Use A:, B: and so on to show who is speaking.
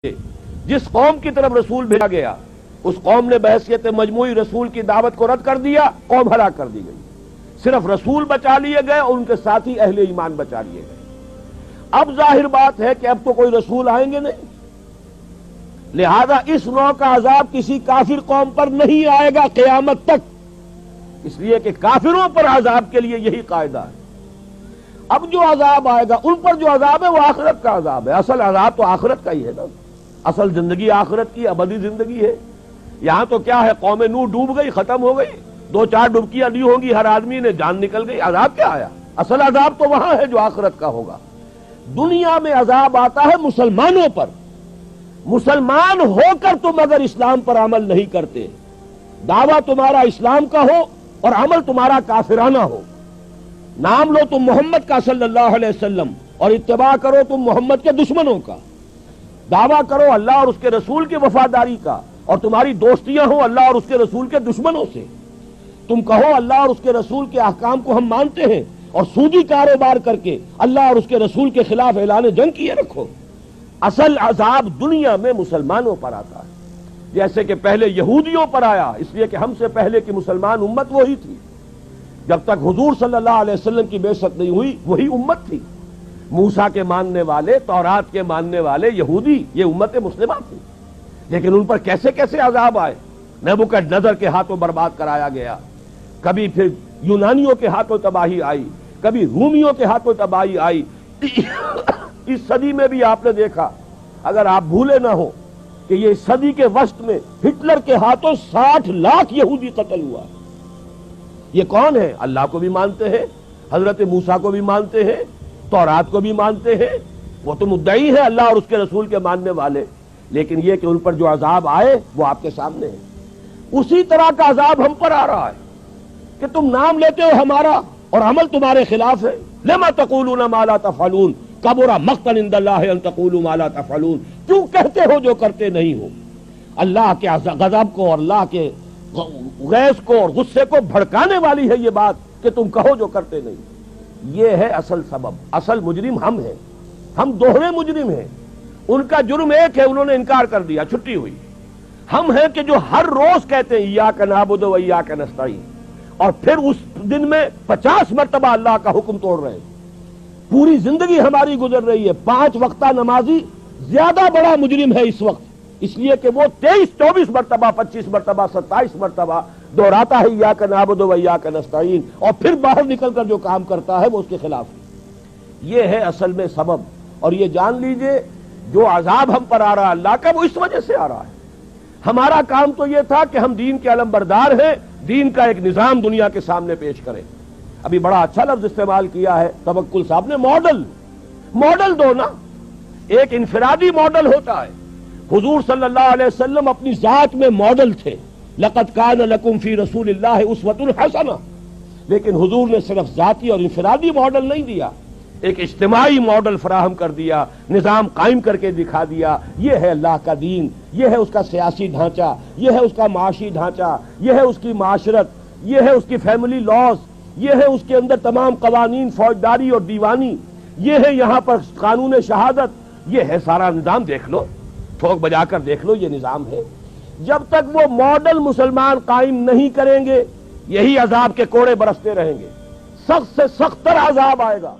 A: جس قوم کی طرف رسول بھیجا گیا اس قوم نے بحیثیت مجموعی رسول کی دعوت کو رد کر دیا، قوم ہلاک کر دی گئی۔ صرف رسول بچا لیے گئے اور ان کے ساتھی اہل ایمان بچا لیے گئے۔ اب ظاہر بات ہے کہ اب تو کوئی رسول آئیں گے نہیں، لہذا اس نوع کا عذاب کسی کافر قوم پر نہیں آئے گا قیامت تک، اس لیے کہ کافروں پر عذاب کے لیے یہی قاعدہ ہے۔ اب جو عذاب آئے گا ان پر جو عذاب ہے وہ آخرت کا عذاب ہے، اصل عذاب تو آخرت کا ہی ہے نا، اصل زندگی آخرت کی ابدی زندگی ہے۔ یہاں تو کیا ہے، قوم نوح ڈوب گئی، ختم ہو گئی، 2-4 ڈبکیاں دی ہوں گی، ہر آدمی نے جان نکل گئی، عذاب کیا آیا؟ اصل عذاب تو وہاں ہے جو آخرت کا ہوگا۔ دنیا میں عذاب آتا ہے مسلمانوں پر، مسلمان ہو کر تم اگر اسلام پر عمل نہیں کرتے، دعویٰ تمہارا اسلام کا ہو اور عمل تمہارا کافرانہ ہو، نام لو تم محمد کا صلی اللہ علیہ وسلم اور اتباع کرو تم محمد کے دشمنوں کا، دعویٰ کرو اللہ اور اس کے رسول کی وفاداری کا اور تمہاری دوستیاں ہوں اللہ اور اس کے رسول کے دشمنوں سے، تم کہو اللہ اور اس کے رسول کے احکام کو ہم مانتے ہیں اور سودی کاروبار کر کے اللہ اور اس کے رسول کے خلاف اعلان جنگ کیے رکھو، اصل عذاب دنیا میں مسلمانوں پر آتا ہے، جیسے کہ پہلے یہودیوں پر آیا، اس لیے کہ ہم سے پہلے کی مسلمان امت وہی تھی، جب تک حضور صلی اللہ علیہ وسلم کی بعثت نہیں ہوئی وہی امت تھی، موسیٰ کے ماننے والے، تورات کے ماننے والے یہودی، یہ امت مسلمہ تھی، لیکن ان پر کیسے کیسے عذاب آئے، نبوکدنضر کے ہاتھوں برباد کرایا گیا، کبھی پھر یونانیوں کے ہاتھوں تباہی آئی، کبھی رومیوں کے ہاتھوں تباہی آئی۔ اس صدی میں بھی آپ نے دیکھا، اگر آپ بھولے نہ ہو کہ یہ صدی کے وسط میں ہٹلر کے ہاتھوں 60 لاکھ یہودی قتل ہوا۔ یہ کون ہے؟ اللہ کو بھی مانتے ہیں، حضرت موسیٰ کو بھی مانتے ہیں، تورات کو بھی مانتے ہیں، وہ تو مدعی ہیں اللہ اور اس کے رسول کے ماننے والے، لیکن یہ کہ ان پر جو عذاب آئے وہ آپ کے سامنے ہے۔ اسی طرح کا عذاب ہم پر آ رہا ہے کہ تم نام لیتے ہو ہمارا اور عمل تمہارے خلاف ہے۔ لما تقولون ما لا تفعلون کبر مقتا عند اللہ ان تقولوا ما لا تفعلون، کیوں کہتے ہو جو کرتے نہیں ہو؟ اللہ کے غضب کو اور اللہ کے غیظ کو اور غصے کو بھڑکانے والی ہے یہ بات کہ تم کہو جو کرتے نہیں۔ یہ ہے اصل سبب، اصل مجرم ہم ہیں، ہم دوہرے مجرم ہیں۔ ان کا جرم ایک ہے، انہوں نے انکار کر دیا، چھٹی ہوئی۔ ہم ہیں کہ جو ہر روز کہتے ہیں ایاک نعبد و ایاک نستعین، اور پھر اس دن میں 50 مرتبہ اللہ کا حکم توڑ رہے ہیں۔ پوری زندگی ہماری گزر رہی ہے، 5 وقتہ نمازی زیادہ بڑا مجرم ہے اس وقت، اس لیے کہ وہ 23-24 مرتبہ، 25 مرتبہ، 27 مرتبہ دہراتا ہے ایاک نعبد و ایاک نستعین، اور پھر باہر نکل کر جو کام کرتا ہے وہ اس کے خلاف ہے۔ یہ ہے اصل میں سبب، اور یہ جان لیجئے جو عذاب ہم پر آ رہا ہے اللہ کا وہ اس وجہ سے آ رہا ہے۔ ہمارا کام تو یہ تھا کہ ہم دین کے علم بردار ہیں، دین کا ایک نظام دنیا کے سامنے پیش کریں۔ ابھی بڑا اچھا لفظ استعمال کیا ہے توکل صاحب نے، ماڈل دو نا، ایک انفرادی ماڈل ہوتا ہے۔ حضور صلی اللہ علیہ وسلم اپنی ذات میں ماڈل تھے، لقد کان لکم فی رسول اللہ اسوۃ حسنہ، لیکن حضور نے صرف ذاتی اور انفرادی ماڈل نہیں دیا، ایک اجتماعی ماڈل فراہم کر دیا، نظام قائم کر کے دکھا دیا۔ یہ ہے اللہ کا دین، یہ ہے اس کا سیاسی ڈھانچہ، یہ ہے اس کا معاشی ڈھانچہ، یہ ہے اس کی معاشرت، یہ ہے اس کی فیملی لاز، یہ ہے اس کے اندر تمام قوانین فوجداری اور دیوانی، یہ ہے یہاں پر قانون شہادت، یہ ہے سارا نظام، دیکھ لو، ٹھوک بجا کر دیکھ لو، یہ نظام ہے۔ جب تک وہ ماڈل مسلمان قائم نہیں کریں گے یہی عذاب کے کوڑے برستے رہیں گے، سخت سے سخت تر عذاب آئے گا۔